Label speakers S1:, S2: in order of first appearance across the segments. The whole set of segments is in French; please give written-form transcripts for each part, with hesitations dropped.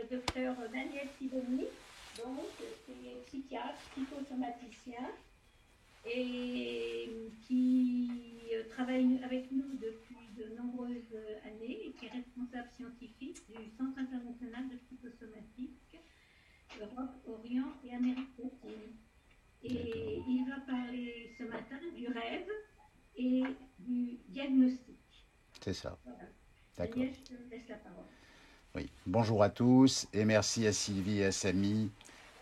S1: docteur Daniel Siboni, donc c'est psychiatre, psychosomaticien et qui travaille avec nous depuis de nombreuses années et qui est responsable scientifique du Centre international de psychosomatique Europe, Orient et Amérique latine. Et il va parler ce matin du rêve et du diagnostic.
S2: C'est ça.
S1: Voilà.
S2: D'accord.
S1: Daniel, je te laisse la parole.
S2: Oui. Bonjour à tous et merci à Sylvie et à Samy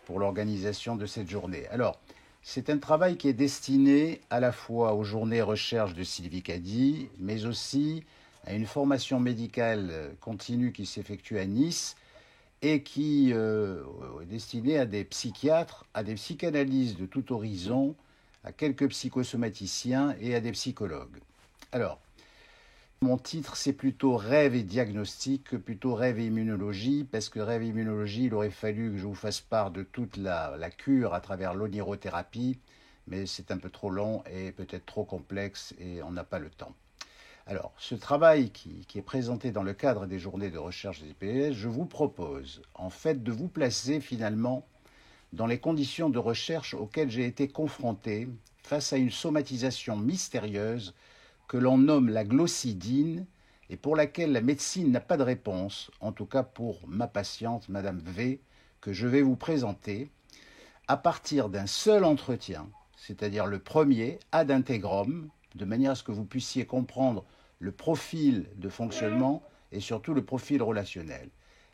S2: pour l'organisation de cette journée. Alors, c'est un travail qui est destiné à la fois aux journées recherche de Sylvie Cady, mais aussi à une formation médicale continue qui s'effectue à Nice et qui est destinée à des psychiatres, à des psychanalystes de tout horizon, à quelques psychosomaticiens et à des psychologues. Alors, mon titre, c'est plutôt rêve et diagnostic que plutôt rêve et immunologie, parce que rêve et immunologie, il aurait fallu que je vous fasse part de toute la cure à travers l'onirothérapie, mais c'est un peu trop long et peut-être trop complexe et on n'a pas le temps. Alors, ce travail qui est présenté dans le cadre des journées de recherche des IPS, je vous propose en fait de vous placer finalement dans les conditions de recherche auxquelles j'ai été confronté face à une somatisation mystérieuse que l'on nomme la glossidine et pour laquelle la médecine n'a pas de réponse, en tout cas pour ma patiente, Madame V, que je vais vous présenter, à partir d'un seul entretien, c'est-à-dire le premier, ad integrum, de manière à ce que vous puissiez comprendre le profil de fonctionnement et surtout le profil relationnel.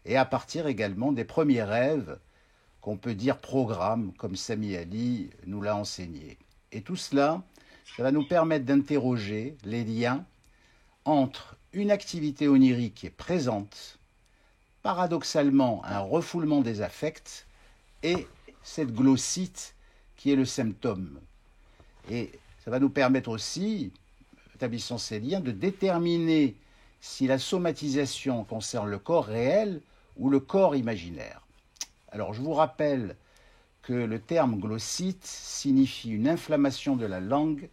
S2: Et à partir également des premiers rêves, qu'on peut dire programmes, comme Sami Ali nous l'a enseigné. Et tout cela, ça va nous permettre d'interroger les liens entre une activité onirique qui est présente, paradoxalement un refoulement des affects, et cette glossite qui est le symptôme. Et ça va nous permettre aussi, établissant ces liens, de déterminer si la somatisation concerne le corps réel ou le corps imaginaire. Alors je vous rappelle que le terme glossite signifie une inflammation de la langue.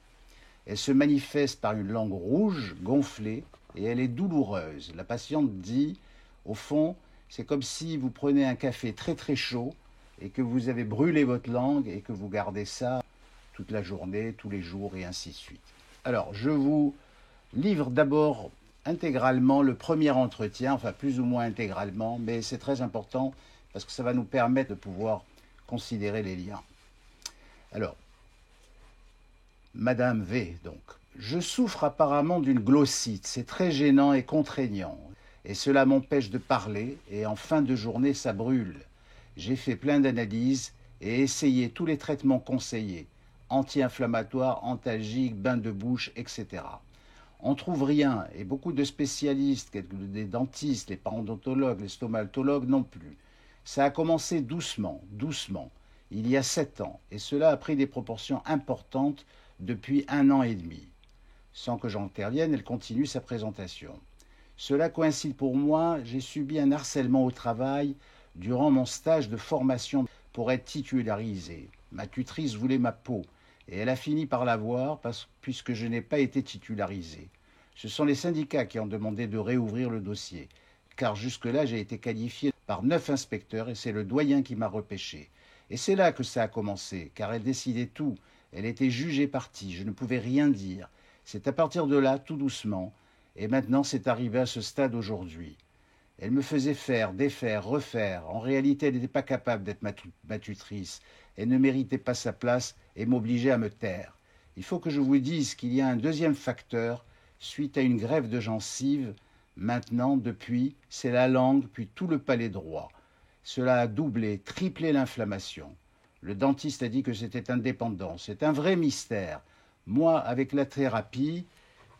S2: Elle se manifeste par une langue rouge, gonflée, et elle est douloureuse. La patiente dit, au fond, c'est comme si vous prenez un café très très chaud et que vous avez brûlé votre langue et que vous gardez ça toute la journée, tous les jours et ainsi de suite. Alors, je vous livre d'abord intégralement le premier entretien, enfin plus ou moins intégralement, mais c'est très important parce que ça va nous permettre de pouvoir considérer les liens. Alors, Madame V, donc. Je souffre apparemment d'une glossite, c'est très gênant et contraignant, et cela m'empêche de parler, et en fin de journée, ça brûle. J'ai fait plein d'analyses et essayé tous les traitements conseillés, anti-inflammatoires, antalgiques, bains de bouche, etc. On ne trouve rien, et beaucoup de spécialistes, des dentistes, les parodontologues, les stomatologues non plus. Ça a commencé doucement, doucement, il y a 7 ans, et cela a pris des proportions importantes depuis 1 an et demi. Sans que j'intervienne, elle continue sa présentation. Cela coïncide pour moi, j'ai subi un harcèlement au travail durant mon stage de formation pour être titularisé. Ma tutrice voulait ma peau, et elle a fini par l'avoir puisque je n'ai pas été titularisé. Ce sont les syndicats qui ont demandé de réouvrir le dossier, car jusque-là j'ai été qualifié par 9 inspecteurs et c'est le doyen qui m'a repêché. Et c'est là que ça a commencé, car elle décidait tout. Elle était jugée partie, je ne pouvais rien dire. C'est à partir de là, tout doucement, et maintenant c'est arrivé à ce stade aujourd'hui. Elle me faisait faire, défaire, refaire. En réalité, elle n'était pas capable d'être ma tutrice. Elle ne méritait pas sa place et m'obligeait à me taire. Il faut que je vous dise qu'il y a un deuxième facteur, suite à une greffe de gencive. Maintenant, depuis, c'est la langue, puis tout le palais droit. Cela a doublé, triplé l'inflammation. Le dentiste a dit que c'était indépendant. C'est un vrai mystère. Moi, avec la thérapie,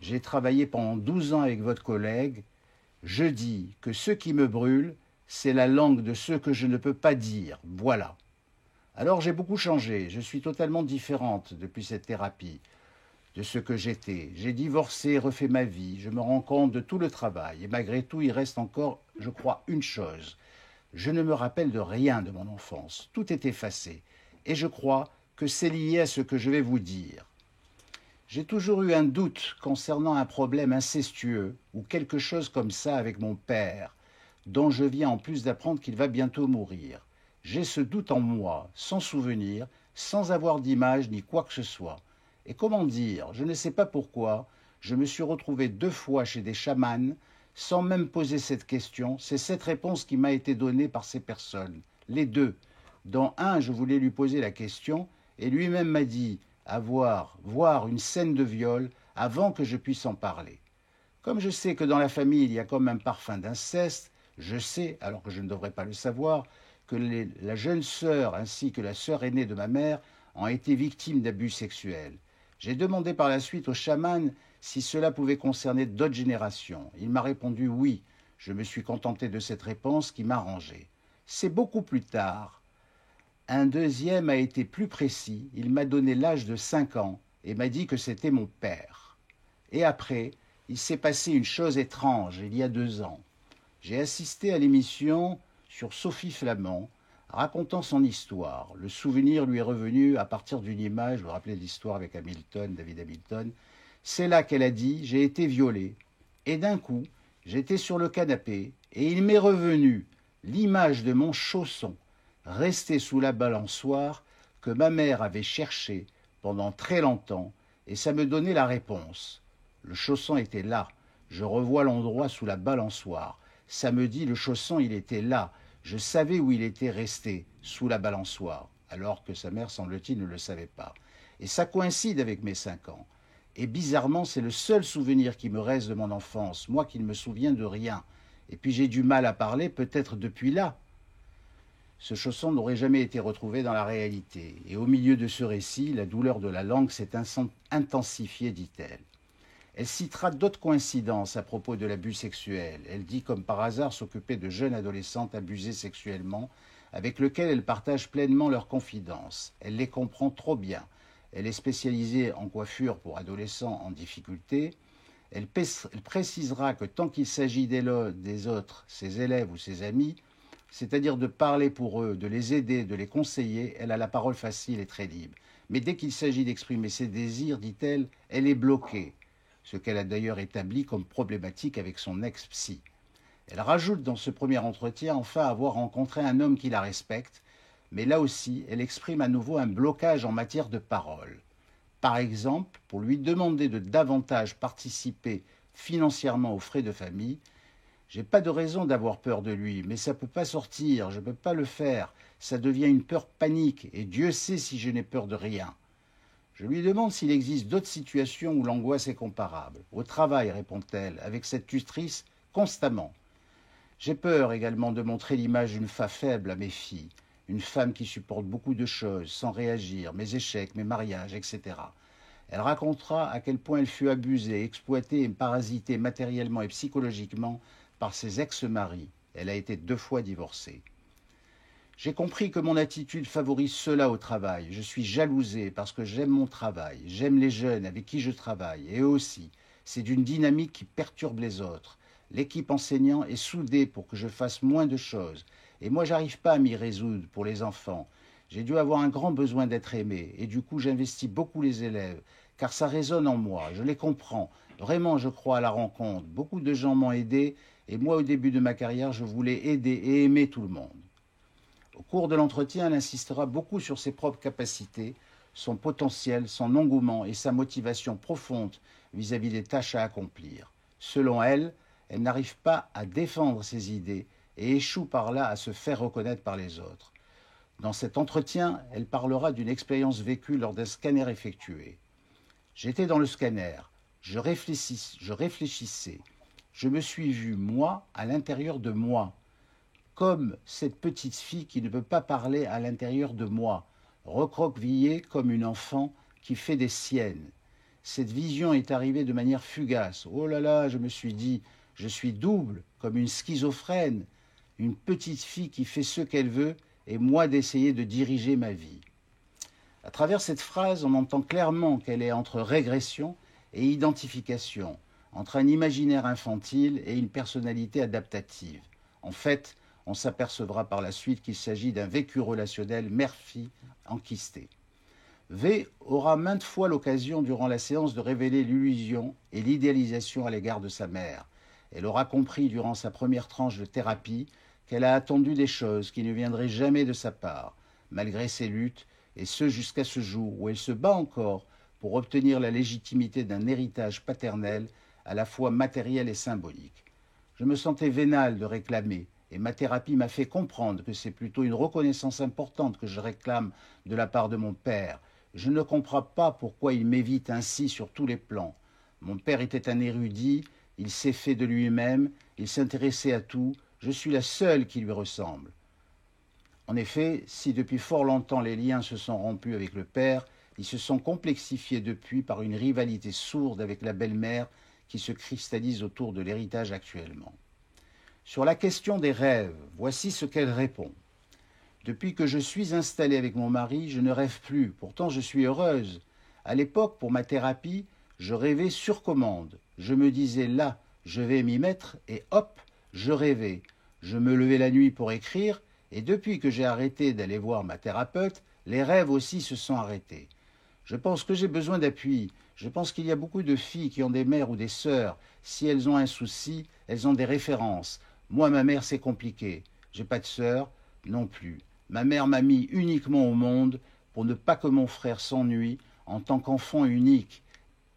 S2: j'ai travaillé pendant 12 ans avec votre collègue. Je dis que ce qui me brûle, c'est la langue de ce que je ne peux pas dire. Voilà. Alors j'ai beaucoup changé. Je suis totalement différente depuis cette thérapie de ce que j'étais. J'ai divorcé, refait ma vie. Je me rends compte de tout le travail. Et malgré tout, il reste encore, je crois, une chose. Je ne me rappelle de rien de mon enfance. Tout est effacé. Et je crois que c'est lié à ce que je vais vous dire. J'ai toujours eu un doute concernant un problème incestueux ou quelque chose comme ça avec mon père. dont je viens en plus d'apprendre qu'il va bientôt mourir. J'ai ce doute en moi, sans souvenir, sans avoir d'image ni quoi que ce soit. Et comment dire, je ne sais pas pourquoi, je me suis retrouvé 2 fois chez des chamans, sans même poser cette question. C'est cette réponse qui m'a été donnée par ces personnes, les 2. Dans un, je voulais lui poser la question, et lui-même m'a dit voir une scène de viol avant que je puisse en parler. Comme je sais que dans la famille, il y a comme un parfum d'inceste, je sais, alors que je ne devrais pas le savoir, que la jeune sœur ainsi que la sœur aînée de ma mère ont été victimes d'abus sexuels. J'ai demandé par la suite au chaman si cela pouvait concerner d'autres générations. Il m'a répondu oui. Je me suis contenté de cette réponse qui m'arrangeait. C'est beaucoup plus tard. Un deuxième a été plus précis. Il m'a donné l'âge de 5 ans et m'a dit que c'était mon père. Et après, il s'est passé une chose étrange il y a 2 ans. J'ai assisté à l'émission sur Sophie Flamand, racontant son histoire. Le souvenir lui est revenu à partir d'une image, vous vous rappelez l'histoire avec Hamilton, David Hamilton. C'est là qu'elle a dit « j'ai été violée ». Et d'un coup, j'étais sur le canapé et il m'est revenu l'image de mon chausson, resté sous la balançoire que ma mère avait cherché pendant très longtemps, et ça me donnait la réponse. Le chausson était là. Je revois l'endroit sous la balançoire. Ça me dit le chausson, il était là. Je savais où il était resté, sous la balançoire, alors que sa mère, semble-t-il, ne le savait pas. Et ça coïncide avec mes 5 ans. Et bizarrement, c'est le seul souvenir qui me reste de mon enfance, moi qui ne me souviens de rien. Et puis j'ai du mal à parler, peut-être depuis là. Ce chausson n'aurait jamais été retrouvé dans la réalité. Et au milieu de ce récit, la douleur de la langue s'est intensifiée, dit-elle. Elle citera d'autres coïncidences à propos de l'abus sexuel. Elle dit comme par hasard s'occuper de jeunes adolescentes abusées sexuellement, avec lesquelles elle partage pleinement leurs confidences. Elle les comprend trop bien. Elle est spécialisée en coiffure pour adolescents en difficulté. Elle précisera que tant qu'il s'agit des autres, ses élèves ou ses amis, c'est-à-dire de parler pour eux, de les aider, de les conseiller, elle a la parole facile et très libre. Mais dès qu'il s'agit d'exprimer ses désirs, dit-elle, elle est bloquée, ce qu'elle a d'ailleurs établi comme problématique avec son ex-psy. Elle rajoute dans ce premier entretien enfin avoir rencontré un homme qui la respecte, mais là aussi, elle exprime à nouveau un blocage en matière de parole. Par exemple, pour lui demander de davantage participer financièrement aux frais de famille, j'ai pas de raison d'avoir peur de lui, mais ça peut pas sortir, je peux pas le faire, ça devient une peur panique, et Dieu sait si je n'ai peur de rien. Je lui demande s'il existe d'autres situations où l'angoisse est comparable. Au travail, répond-elle, avec cette tutrice, constamment. J'ai peur également de montrer l'image d'une femme faible à mes filles, une femme qui supporte beaucoup de choses, sans réagir, mes échecs, mes mariages, etc. Elle racontera à quel point elle fut abusée, exploitée et parasitée matériellement et psychologiquement par ses ex-maris. Elle a été 2 fois divorcée. J'ai compris que mon attitude favorise cela au travail. Je suis jalousée parce que j'aime mon travail, j'aime les jeunes avec qui je travaille, et eux aussi. C'est d'une dynamique qui perturbe les autres. L'équipe enseignant est soudée pour que je fasse moins de choses. Et moi, j'arrive pas à m'y résoudre pour les enfants. J'ai dû avoir un grand besoin d'être aimé, et du coup, j'investis beaucoup les élèves, car ça résonne en moi, je les comprends. Vraiment, je crois à la rencontre. Beaucoup de gens m'ont aidé, et moi, au début de ma carrière, je voulais aider et aimer tout le monde. Au cours de l'entretien, elle insistera beaucoup sur ses propres capacités, son potentiel, son engouement et sa motivation profonde vis-à-vis des tâches à accomplir. Selon elle, elle n'arrive pas à défendre ses idées et échoue par là à se faire reconnaître par les autres. Dans cet entretien, elle parlera d'une expérience vécue lors d'un scanner effectué. J'étais dans le scanner, je réfléchissais, je me suis vu, moi, à l'intérieur de moi, comme cette petite fille qui ne peut pas parler à l'intérieur de moi, recroquevillée comme une enfant qui fait des siennes. Cette vision est arrivée de manière fugace. Oh là là, je me suis dit, je suis double, comme une schizophrène, une petite fille qui fait ce qu'elle veut, et moi d'essayer de diriger ma vie. À travers cette phrase, on entend clairement qu'elle est entre régression et identification, entre un imaginaire infantile et une personnalité adaptative. En fait, on s'apercevra par la suite qu'il s'agit d'un vécu relationnel mère-fille enquisté. V aura maintes fois l'occasion durant la séance de révéler l'illusion et l'idéalisation à l'égard de sa mère. Elle aura compris durant sa première tranche de thérapie qu'elle a attendu des choses qui ne viendraient jamais de sa part, malgré ses luttes, et ce jusqu'à ce jour où elle se bat encore pour obtenir la légitimité d'un héritage paternel à la fois matériel et symbolique. Je me sentais vénal de réclamer, et ma thérapie m'a fait comprendre que c'est plutôt une reconnaissance importante que je réclame de la part de mon père. Je ne comprends pas pourquoi il m'évite ainsi sur tous les plans. Mon père était un érudit, il s'est fait de lui-même, il s'intéressait à tout, je suis la seule qui lui ressemble. En effet, si depuis fort longtemps les liens se sont rompus avec le père, ils se sont complexifiés depuis par une rivalité sourde avec la belle-mère qui se cristallise autour de l'héritage actuellement. Sur la question des rêves, voici ce qu'elle répond. Depuis que je suis installée avec mon mari, je ne rêve plus, pourtant je suis heureuse. À l'époque, pour ma thérapie, je rêvais sur commande. Je me disais là, je vais m'y mettre, et hop, je rêvais. Je me levais la nuit pour écrire, et depuis que j'ai arrêté d'aller voir ma thérapeute, les rêves aussi se sont arrêtés. Je pense que j'ai besoin d'appui. Je pense qu'il y a beaucoup de filles qui ont des mères ou des sœurs. Si elles ont un souci, elles ont des références. Moi, ma mère, c'est compliqué. J'ai pas de sœur, non plus. Ma mère m'a mis uniquement au monde pour ne pas que mon frère s'ennuie en tant qu'enfant unique.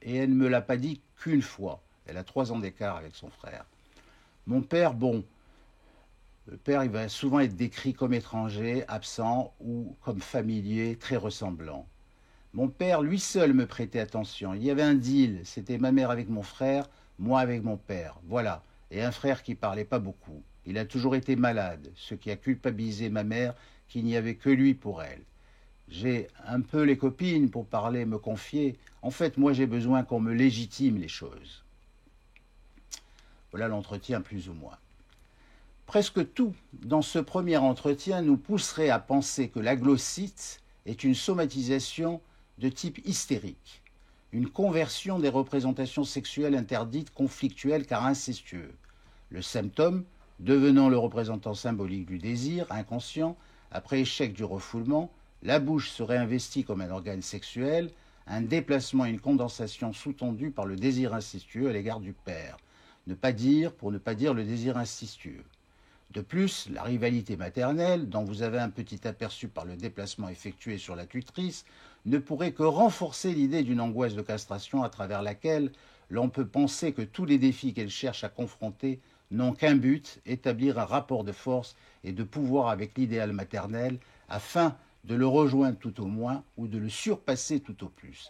S2: Et elle ne me l'a pas dit qu'une fois. Elle a 3 ans d'écart avec son frère. Mon père, bon, le père, il va souvent être décrit comme étranger, absent ou comme familier, très ressemblant. Mon père, lui seul, me prêtait attention. Il y avait un deal, c'était ma mère avec mon frère, moi avec mon père. Voilà. Et un frère qui parlait pas beaucoup. Il a toujours été malade, ce qui a culpabilisé ma mère, qu'il n'y avait que lui pour elle. J'ai un peu les copines pour parler, me confier. En fait, moi, j'ai besoin qu'on me légitime les choses. Voilà l'entretien plus ou moins. Presque tout dans ce premier entretien nous pousserait à penser que la glossite est une somatisation de type hystérique, une conversion des représentations sexuelles interdites, conflictuelles car incestueuses. Le symptôme devenant le représentant symbolique du désir inconscient, après échec du refoulement, la bouche serait investie comme un organe sexuel, un déplacement et une condensation sous-tendue par le désir incestueux à l'égard du père. Ne pas dire pour ne pas dire le désir incestueux. De plus, la rivalité maternelle, dont vous avez un petit aperçu par le déplacement effectué sur la tutrice, ne pourrait que renforcer l'idée d'une angoisse de castration à travers laquelle l'on peut penser que tous les défis qu'elle cherche à confronter n'ont qu'un but, établir un rapport de force et de pouvoir avec l'idéal maternel, afin de le rejoindre tout au moins ou de le surpasser tout au plus.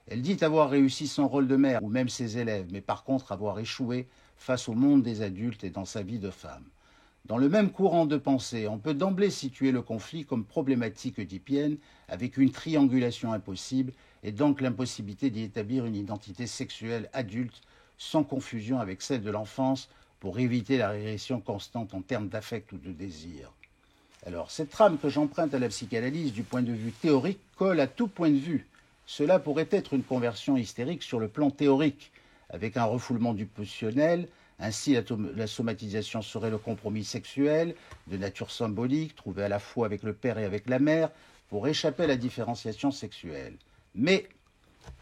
S2: Elle dit avoir réussi son rôle de mère ou même ses élèves, mais par contre avoir échoué face au monde des adultes et dans sa vie de femme. Dans le même courant de pensée, on peut d'emblée situer le conflit comme problématique oedipienne, avec une triangulation impossible et donc l'impossibilité d'y établir une identité sexuelle adulte sans confusion avec celle de l'enfance pour éviter la régression constante en termes d'affect ou de désir. Alors, cette trame que j'emprunte à la psychanalyse du point de vue théorique colle à tout point de vue. Cela pourrait être une conversion hystérique sur le plan théorique, avec un refoulement du pulsionnel. Ainsi, la somatisation serait le compromis sexuel, de nature symbolique, trouvé à la fois avec le père et avec la mère, pour échapper à la différenciation sexuelle. Mais,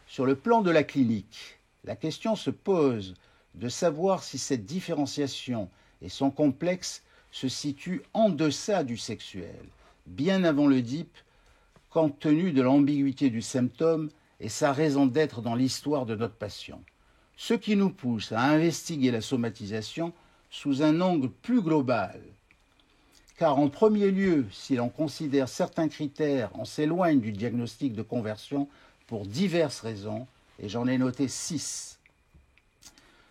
S2: sur le plan de la clinique, la question se pose de savoir si cette différenciation et son complexe se situent en deçà du sexuel, bien avant le DIP, compte tenu de l'ambiguïté du symptôme et sa raison d'être dans l'histoire de notre patient. Ce qui nous pousse à investiguer la somatisation sous un angle plus global. Car en premier lieu, si l'on considère certains critères, on s'éloigne du diagnostic de conversion pour diverses raisons, et j'en ai noté 6.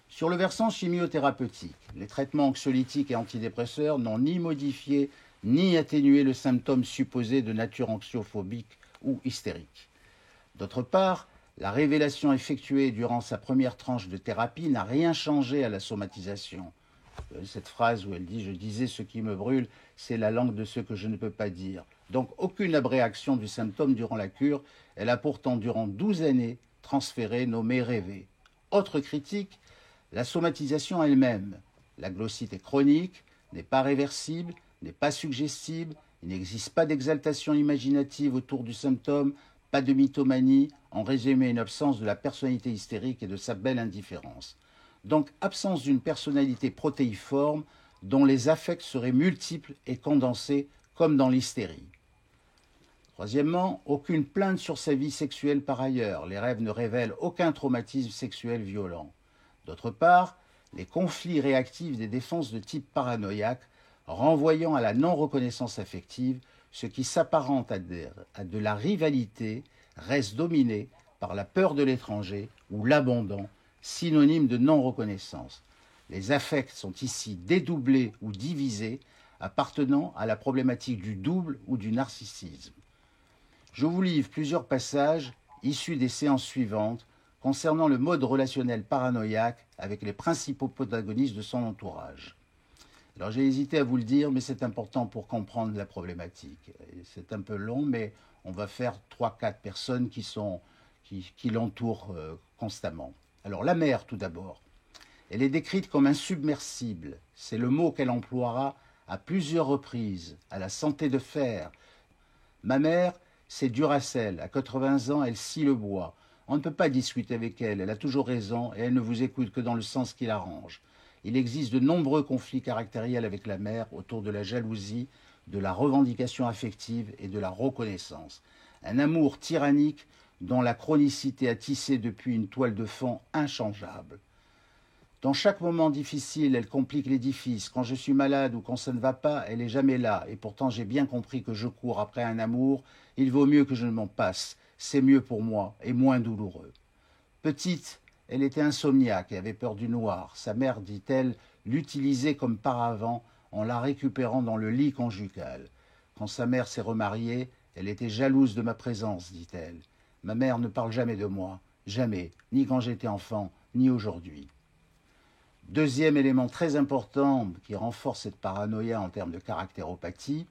S2: Sur le versant chimiothérapeutique, les traitements anxiolytiques et antidépresseurs n'ont ni modifié ni atténué le symptôme supposé de nature anxiophobique ou hystérique. D'autre part, la révélation effectuée durant sa première tranche de thérapie n'a rien changé à la somatisation. Cette phrase où elle dit « je disais ce qui me brûle, c'est la langue de ce que je ne peux pas dire ». Donc aucune abréaction du symptôme durant la cure, elle a pourtant durant 12 années transféré, nommé, rêvé. Autre critique, la somatisation elle-même. La glossite est chronique, n'est pas réversible, n'est pas suggestible, il n'existe pas d'exaltation imaginative autour du symptôme, pas de mythomanie, en résumé une absence de la personnalité hystérique et de sa belle indifférence. donc absence d'une personnalité protéiforme dont les affects seraient multiples et condensés comme dans l'hystérie. Troisièmement, aucune plainte sur sa vie sexuelle par ailleurs. Les rêves ne révèlent aucun traumatisme sexuel violent. D'autre part, les conflits réactifs des défenses de type paranoïaque, renvoyant à la non-reconnaissance affective, ce qui s'apparente à de la rivalité, reste dominé par la peur de l'étranger ou l'abandon, synonyme de non-reconnaissance. Les affects sont ici dédoublés ou divisés, appartenant à la problématique du double ou du narcissisme. Je vous livre plusieurs passages issus des séances suivantes concernant le mode relationnel paranoïaque avec les principaux protagonistes de son entourage. Alors j'ai hésité à vous le dire, mais c'est important pour comprendre la problématique. C'est un peu long, mais on va faire 3-4 personnes qui l'entourent constamment. Alors la mère, tout d'abord. Elle est décrite comme insubmersible. C'est le mot qu'elle emploiera à plusieurs reprises, à la santé de fer. Ma mère, c'est Duracell. À 80 ans, elle scie le bois. On ne peut pas discuter avec elle. Elle a toujours raison et elle ne vous écoute que dans le sens qui l'arrange. Il existe de nombreux conflits caractériels avec la mère autour de la jalousie, de la revendication affective et de la reconnaissance. Un amour tyrannique dont la chronicité a tissé depuis une toile de fond inchangeable. Dans chaque moment difficile, elle complique l'édifice. Quand je suis malade ou quand ça ne va pas, elle n'est jamais là. Et pourtant, j'ai bien compris que je cours après un amour. Il vaut mieux que je ne m'en passe. C'est mieux pour moi et moins douloureux. Petite, elle était insomniaque et avait peur du noir. Sa mère, dit-elle, l'utilisait comme paravent en la récupérant dans le lit conjugal. Quand sa mère s'est remariée, elle était jalouse de ma présence, dit-elle. Ma mère ne parle jamais de moi, jamais, ni quand j'étais enfant, ni aujourd'hui. Deuxième élément très important qui renforce cette paranoïa en termes de caractéropathie,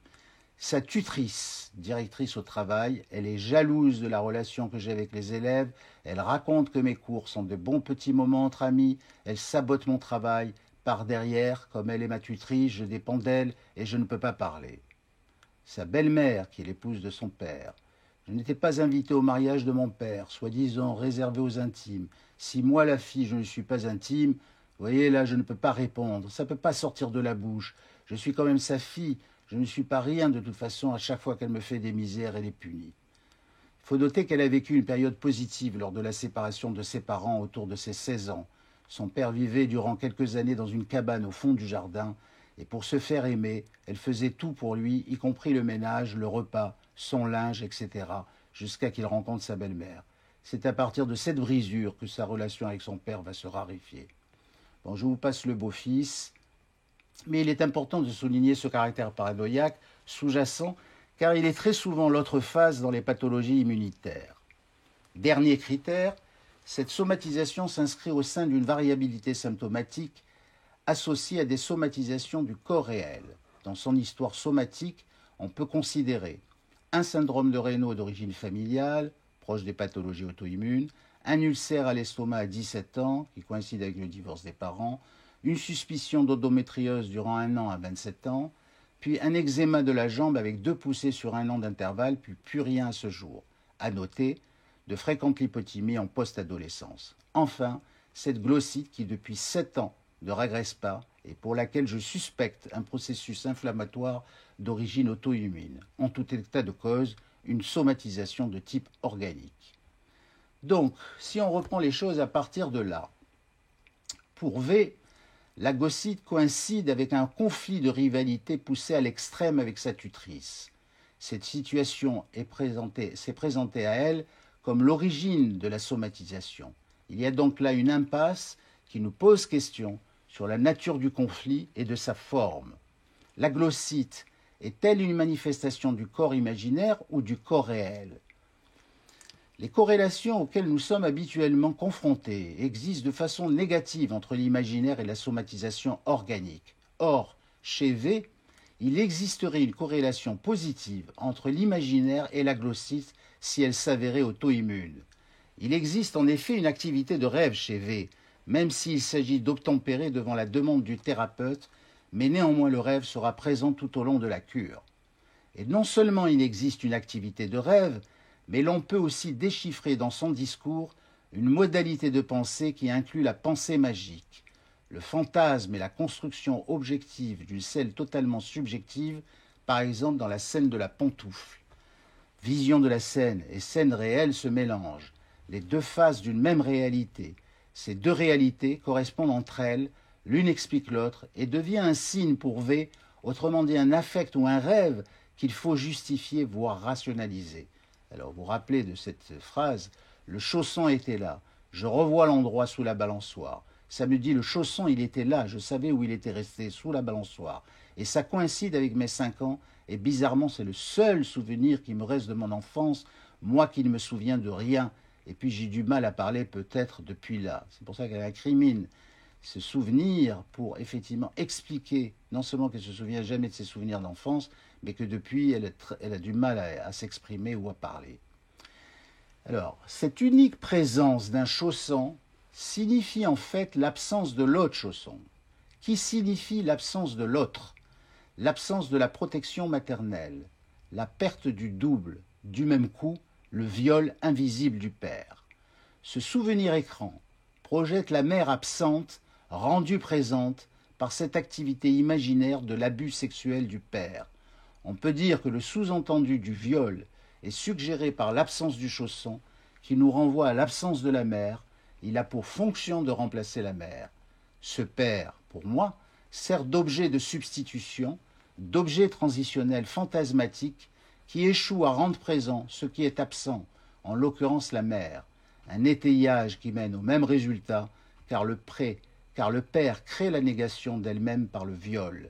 S2: sa tutrice, directrice au travail, elle est jalouse de la relation que j'ai avec les élèves, elle raconte que mes cours sont de bons petits moments entre amis, elle sabote mon travail, par derrière, comme elle est ma tutrice, je dépends d'elle et je ne peux pas parler. Sa belle-mère, qui est l'épouse de son père, je n'étais pas invité au mariage de mon père, soi-disant réservé aux intimes. Si moi, la fille, je ne suis pas intime, vous voyez, là, je ne peux pas répondre. Ça ne peut pas sortir de la bouche. Je suis quand même sa fille. Je ne suis pas rien de toute façon à chaque fois qu'elle me fait des misères et les punit. Il faut noter qu'elle a vécu une période positive lors de la séparation de ses parents autour de ses 16 ans. Son père vivait durant quelques années dans une cabane au fond du jardin. Et pour se faire aimer, elle faisait tout pour lui, y compris le ménage, le repas, son linge, etc., jusqu'à qu'il rencontre sa belle-mère. C'est à partir de cette brisure que sa relation avec son père va se raréfier. Bon, je vous passe le beau-fils, mais il est important de souligner ce caractère paranoïaque sous-jacent, car il est très souvent l'autre phase dans les pathologies immunitaires. Dernier critère, cette somatisation s'inscrit au sein d'une variabilité symptomatique associée à des somatisations du corps réel. Dans son histoire somatique, on peut considérer un syndrome de Raynaud d'origine familiale, proche des pathologies auto-immunes, un ulcère à l'estomac à 17 ans, qui coïncide avec le divorce des parents, une suspicion d'endométriose durant 1 an à 27 ans, puis un eczéma de la jambe avec 2 poussées sur 1 an d'intervalle, puis plus rien à ce jour. À noter, de fréquentes lipothymies en post-adolescence. Enfin, cette glossite qui depuis 7 ans ne régresse pas et pour laquelle je suspecte un processus inflammatoire d'origine auto-immune. En tout état de cause, une somatisation de type organique. Donc, si on reprend les choses à partir de là, pour V, la glossite coïncide avec un conflit de rivalité poussé à l'extrême avec sa tutrice. Cette situation s'est présentée à elle comme l'origine de la somatisation. Il y a donc là une impasse qui nous pose question sur la nature du conflit et de sa forme. La glossite est-elle une manifestation du corps imaginaire ou du corps réel ? Les corrélations auxquelles nous sommes habituellement confrontés existent de façon négative entre l'imaginaire et la somatisation organique. Or, chez V, il existerait une corrélation positive entre l'imaginaire et la glossite si elle s'avérait auto-immune. Il existe en effet une activité de rêve chez V, même s'il s'agit d'obtempérer devant la demande du thérapeute, mais néanmoins le rêve sera présent tout au long de la cure. Et non seulement il existe une activité de rêve, mais l'on peut aussi déchiffrer dans son discours une modalité de pensée qui inclut la pensée magique. Le fantasme est la construction objective d'une scène totalement subjective, par exemple dans la scène de la pantoufle. Vision de la scène et scène réelle se mélangent, les deux faces d'une même réalité. Ces deux réalités correspondent entre elles, l'une explique l'autre et devient un signe pour V, autrement dit un affect ou un rêve qu'il faut justifier, voire rationaliser. Alors vous vous rappelez de cette phrase, le chausson était là, je revois l'endroit sous la balançoire. Ça me dit le chausson il était là, je savais où il était resté, sous la balançoire. Et ça coïncide avec mes 5 ans, et bizarrement c'est le seul souvenir qui me reste de mon enfance, moi qui ne me souviens de rien, et puis j'ai du mal à parler peut-être depuis là. C'est pour ça qu'elle incrimine ce souvenir pour effectivement expliquer, non seulement qu'elle ne se souvient jamais de ses souvenirs d'enfance, mais que depuis elle a du mal à s'exprimer ou à parler. Alors, cette unique présence d'un chausson signifie en fait l'absence de l'autre chausson, qui signifie l'absence de l'autre, l'absence de la protection maternelle, la perte du double, du même coup, le viol invisible du père. Ce souvenir écran projette la mère absente, rendue présente par cette activité imaginaire de l'abus sexuel du père. On peut dire que le sous-entendu du viol est suggéré par l'absence du chausson, qui nous renvoie à l'absence de la mère. Il a pour fonction de remplacer la mère. Ce père, pour moi, sert d'objet de substitution, d'objet transitionnel fantasmatique qui échoue à rendre présent ce qui est absent, en l'occurrence la mère. Un étayage qui mène au même résultat, car le père crée la négation d'elle-même par le viol.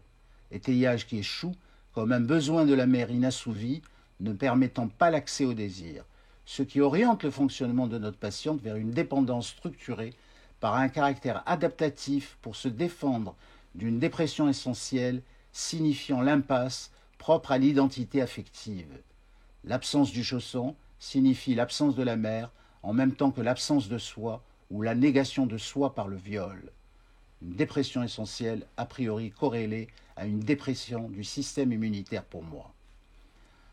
S2: Étayage qui échoue comme un besoin de la mère inassouvi, ne permettant pas l'accès au désir, ce qui oriente le fonctionnement de notre patiente vers une dépendance structurée par un caractère adaptatif pour se défendre d'une dépression essentielle signifiant l'impasse propre à l'identité affective. L'absence du chausson signifie l'absence de la mère en même temps que l'absence de soi ou la négation de soi par le viol. Une dépression essentielle a priori corrélée à une dépression du système immunitaire pour moi.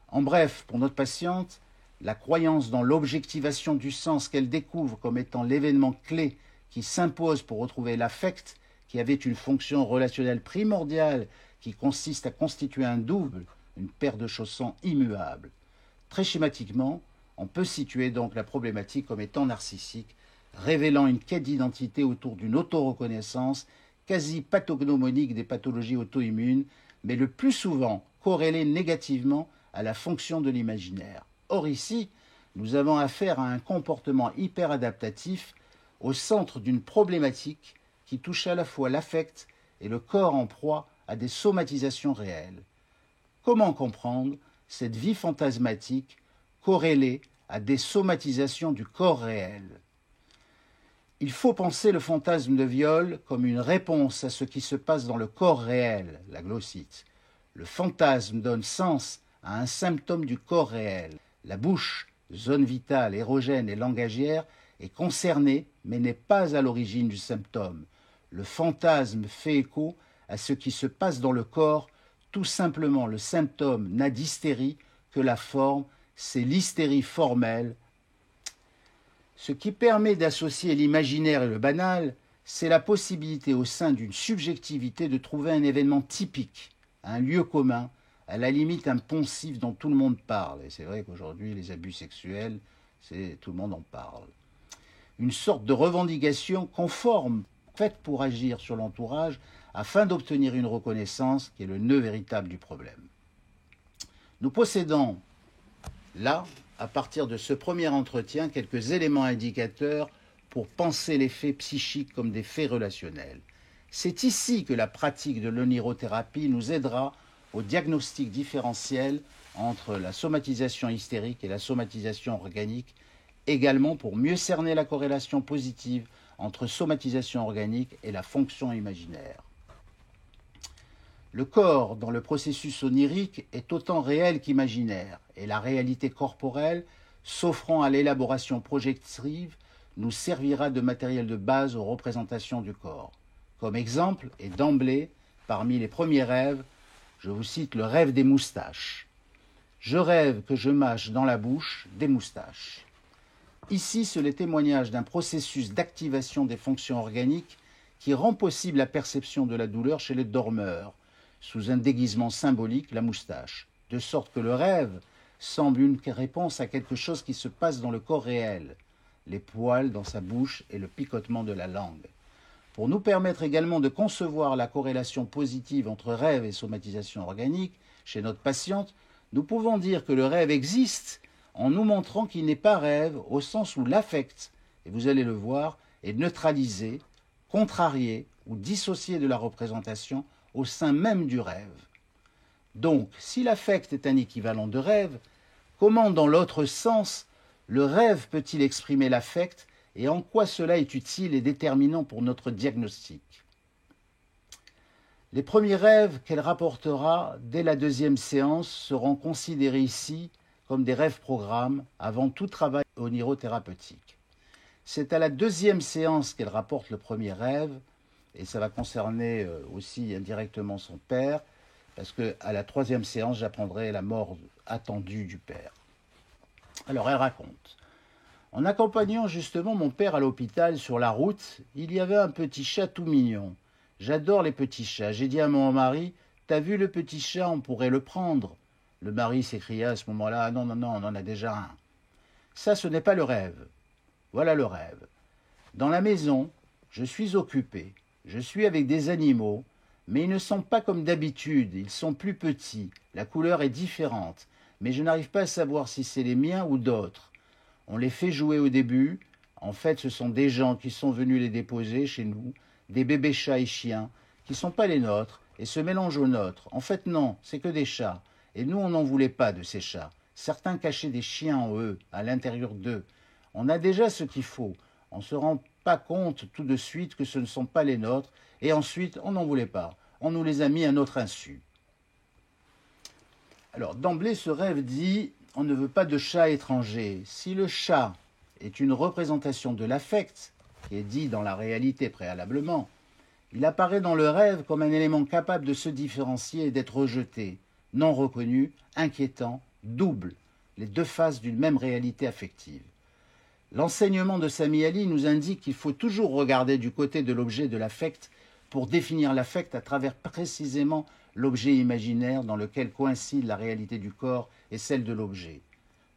S2: En bref, pour notre patiente, la croyance dans l'objectivation du sens qu'elle découvre comme étant l'événement clé qui s'impose pour retrouver l'affect, qui avait une fonction relationnelle primordiale qui consiste à constituer un double, une paire de chaussons immuables. Très schématiquement, on peut situer donc la problématique comme étant narcissique, révélant une quête d'identité autour d'une auto-reconnaissance quasi pathognomonique des pathologies auto-immunes, mais le plus souvent corrélée négativement à la fonction de l'imaginaire. Or ici, nous avons affaire à un comportement hyperadaptatif au centre d'une problématique qui touche à la fois l'affect et le corps en proie à des somatisations réelles. Comment comprendre cette vie fantasmatique corrélée à des somatisations du corps réel? Il faut penser le fantasme de viol comme une réponse à ce qui se passe dans le corps réel, la glossite. Le fantasme donne sens à un symptôme du corps réel. La bouche, zone vitale, érogène et langagière, est concernée mais n'est pas à l'origine du symptôme. Le fantasme fait écho à ce qui se passe dans le corps. Tout simplement, le symptôme n'a d'hystérie que la forme, c'est l'hystérie formelle. Ce qui permet d'associer l'imaginaire et le banal, c'est la possibilité au sein d'une subjectivité de trouver un événement typique, un lieu commun, à la limite un poncif dont tout le monde parle. Et c'est vrai qu'aujourd'hui, les abus sexuels, tout le monde en parle. Une sorte de revendication conforme, faite pour agir sur l'entourage, afin d'obtenir une reconnaissance qui est le nœud véritable du problème. Nous possédons là, à partir de ce premier entretien, quelques éléments indicateurs pour penser les faits psychiques comme des faits relationnels. C'est ici que la pratique de l'onirothérapie nous aidera au diagnostic différentiel entre la somatisation hystérique et la somatisation organique, également pour mieux cerner la corrélation positive entre somatisation organique et la fonction imaginaire. Le corps, dans le processus onirique, est autant réel qu'imaginaire, et la réalité corporelle, s'offrant à l'élaboration projective, nous servira de matériel de base aux représentations du corps. Comme exemple, et d'emblée, parmi les premiers rêves, je vous cite le rêve des moustaches. Je rêve que je mâche dans la bouche des moustaches. Ici, c'est le témoignage d'un processus d'activation des fonctions organiques qui rend possible la perception de la douleur chez les dormeurs, sous un déguisement symbolique, la moustache, de sorte que le rêve semble une réponse à quelque chose qui se passe dans le corps réel, les poils dans sa bouche et le picotement de la langue. Pour nous permettre également de concevoir la corrélation positive entre rêve et somatisation organique chez notre patiente, nous pouvons dire que le rêve existe en nous montrant qu'il n'est pas rêve au sens où l'affect, et vous allez le voir, est neutralisé, contrarié ou dissocié de la représentation au sein même du rêve. Donc, si l'affect est un équivalent de rêve, comment dans l'autre sens le rêve peut-il exprimer l'affect et en quoi cela est utile et déterminant pour notre diagnostic? Les premiers rêves qu'elle rapportera dès la deuxième séance seront considérés ici comme des rêves-programmes avant tout travail onirothérapeutique. C'est à la deuxième séance qu'elle rapporte le premier rêve, et ça va concerner aussi indirectement son père, parce qu'à la troisième séance, j'apprendrai la mort attendue du père. Alors elle raconte. En accompagnant justement mon père à l'hôpital sur la route, il y avait un petit chat tout mignon. J'adore les petits chats. J'ai dit à mon mari, « T'as vu le petit chat, on pourrait le prendre ?» Le mari s'écria à ce moment-là, « Non, non, non, on en a déjà un. » Ça, ce n'est pas le rêve. Voilà le rêve. Dans la maison, je suis occupé. Je suis avec des animaux, mais ils ne sont pas comme d'habitude. Ils sont plus petits. La couleur est différente. Mais je n'arrive pas à savoir si c'est les miens ou d'autres. On les fait jouer au début. En fait, ce sont des gens qui sont venus les déposer chez nous, des bébés chats et chiens, qui ne sont pas les nôtres, et se mélangent aux nôtres. En fait, non, c'est que des chats. Et nous, on n'en voulait pas de ces chats. Certains cachaient des chiens en eux, à l'intérieur d'eux. On a déjà ce qu'il faut. On ne se rend pas compte tout de suite que ce ne sont pas les nôtres, et ensuite, on n'en voulait pas. On nous les a mis à notre insu. Alors, d'emblée, ce rêve dit « on ne veut pas de chat étranger ». Si le chat est une représentation de l'affect, qui est dit dans la réalité préalablement, il apparaît dans le rêve comme un élément capable de se différencier et d'être rejeté, non reconnu, inquiétant, double, les deux faces d'une même réalité affective. L'enseignement de Sami Ali nous indique qu'il faut toujours regarder du côté de l'objet de l'affect pour définir l'affect à travers précisément l'objet imaginaire dans lequel coïncide la réalité du corps et celle de l'objet.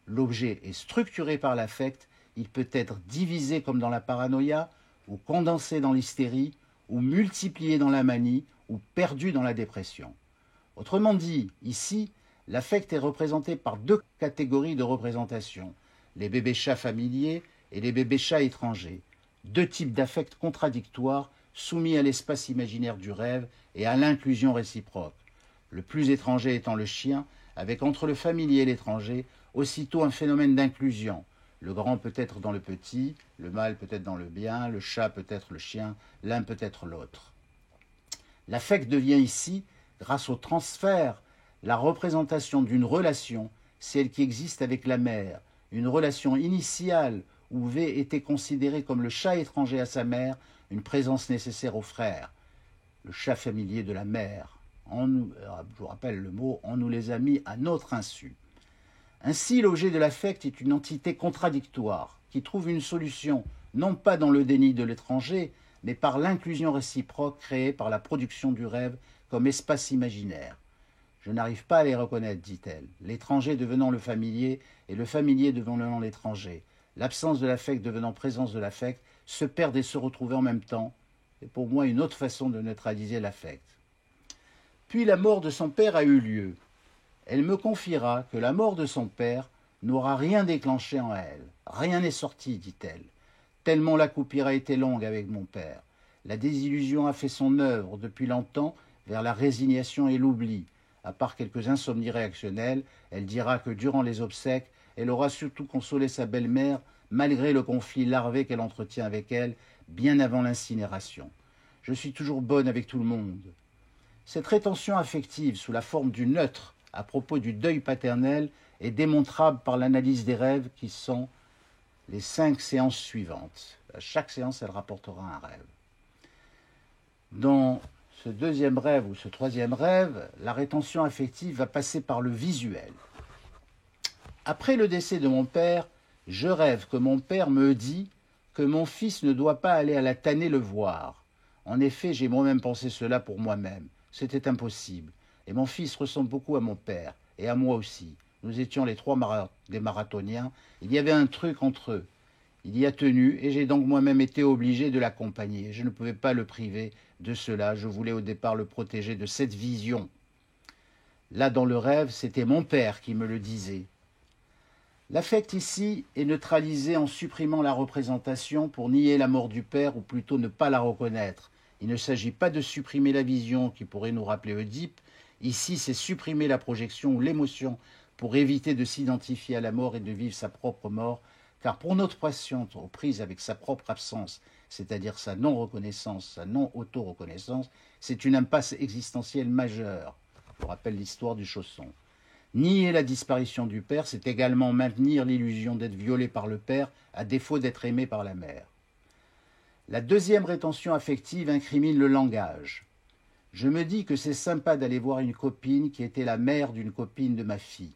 S2: L'objet est structuré par l'affect, il peut être divisé comme dans la paranoïa, ou condensé dans l'hystérie, ou multiplié dans la manie, ou perdu dans la dépression. Autrement dit, ici, l'affect est représenté par deux catégories de représentation, les bébés chats familiers et les bébés chats étrangers, deux types d'affects contradictoires soumis à l'espace imaginaire du rêve et à l'inclusion réciproque, le plus étranger étant le chien, avec entre le familier et l'étranger aussitôt un phénomène d'inclusion. Le grand peut être dans le petit, le mâle peut être dans le bien, le chat peut être le chien, l'un peut être l'autre. L'affect devient ici, grâce au transfert, la représentation d'une relation, celle qui existe avec la mère, une relation initiale où V était considéré comme le chat étranger à sa mère, une présence nécessaire au frère, le chat familier de la mère. Je vous rappelle le mot, on nous les a mis à notre insu. Ainsi, l'objet de l'affect est une entité contradictoire qui trouve une solution non pas dans le déni de l'étranger, mais par l'inclusion réciproque créée par la production du rêve comme espace imaginaire. Je n'arrive pas à les reconnaître, dit-elle, l'étranger devenant le familier et le familier devenant l'étranger. L'absence de l'affect devenant présence de l'affect, se perdent et se retrouver en même temps. C'est pour moi une autre façon de neutraliser l'affect. Puis la mort de son père a eu lieu. Elle me confiera que la mort de son père n'aura rien déclenché en elle. Rien n'est sorti, dit-elle. Tellement la coupure a été longue avec mon père. La désillusion a fait son œuvre depuis longtemps vers la résignation et l'oubli. À part quelques insomnies réactionnelles, elle dira que durant les obsèques, elle aura surtout consolé sa belle-mère malgré le conflit larvé qu'elle entretient avec elle bien avant l'incinération. Je suis toujours bonne avec tout le monde. Cette rétention affective sous la forme du neutre à propos du deuil paternel est démontrable par l'analyse des rêves qui sont les 5 séances suivantes. À chaque séance, elle rapportera un rêve. Dans ce deuxième rêve ou ce troisième rêve, la rétention affective va passer par le visuel. Après le décès de mon père, je rêve que mon père me dit que mon fils ne doit pas aller à la tannée le voir. En effet, j'ai moi-même pensé cela pour moi-même. C'était impossible. Et mon fils ressemble beaucoup à mon père, et à moi aussi. Nous étions les trois des marathoniens. Il y avait un truc entre eux. Il y a tenu, et j'ai donc moi-même été obligé de l'accompagner. Je ne pouvais pas le priver de cela. Je voulais au départ le protéger de cette vision. Là, dans le rêve, c'était mon père qui me le disait. L'affect ici est neutralisé en supprimant la représentation pour nier la mort du père, ou plutôt ne pas la reconnaître. Il ne s'agit pas de supprimer la vision qui pourrait nous rappeler Oedipe. Ici, c'est supprimer la projection ou l'émotion pour éviter de s'identifier à la mort et de vivre sa propre mort, car pour notre patiente aux prises avec sa propre absence, c'est-à-dire sa non-reconnaissance, sa non-auto-reconnaissance, c'est une impasse existentielle majeure. Je vous rappelle l'histoire du chausson. Nier la disparition du père, c'est également maintenir l'illusion d'être violé par le père, à défaut d'être aimé par la mère. La deuxième rétention affective incrimine le langage. Je me dis que c'est sympa d'aller voir une copine qui était la mère d'une copine de ma fille.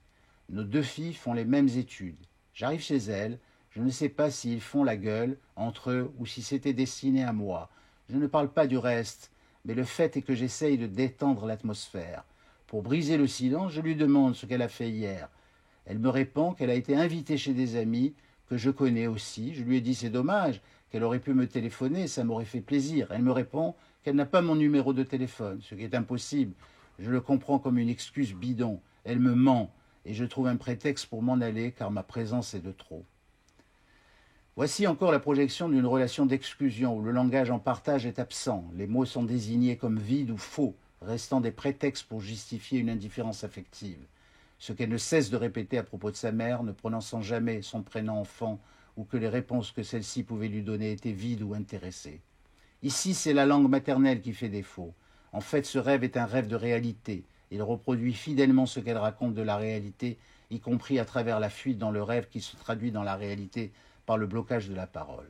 S2: Nos deux filles font les mêmes études. J'arrive chez elles, je ne sais pas s'ils font la gueule entre eux ou si c'était destiné à moi. Je ne parle pas du reste, mais le fait est que j'essaye de détendre l'atmosphère. Pour briser le silence, je lui demande ce qu'elle a fait hier. Elle me répond qu'elle a été invitée chez des amis que je connais aussi. Je lui ai dit c'est dommage, qu'elle aurait pu me téléphoner, ça m'aurait fait plaisir. Elle me répond qu'elle n'a pas mon numéro de téléphone, ce qui est impossible. Je le comprends comme une excuse bidon. Elle me ment, et je trouve un prétexte pour m'en aller, car ma présence est de trop. Voici encore la projection d'une relation d'exclusion, où le langage en partage est absent. Les mots sont désignés comme vides ou faux, restant des prétextes pour justifier une indifférence affective. Ce qu'elle ne cesse de répéter à propos de sa mère, ne prononçant jamais son prénom enfant, ou que les réponses que celle-ci pouvait lui donner étaient vides ou intéressées. Ici, c'est la langue maternelle qui fait défaut. En fait, ce rêve est un rêve de réalité. Il reproduit fidèlement ce qu'elle raconte de la réalité, y compris à travers la fuite dans le rêve qui se traduit dans la réalité par le blocage de la parole.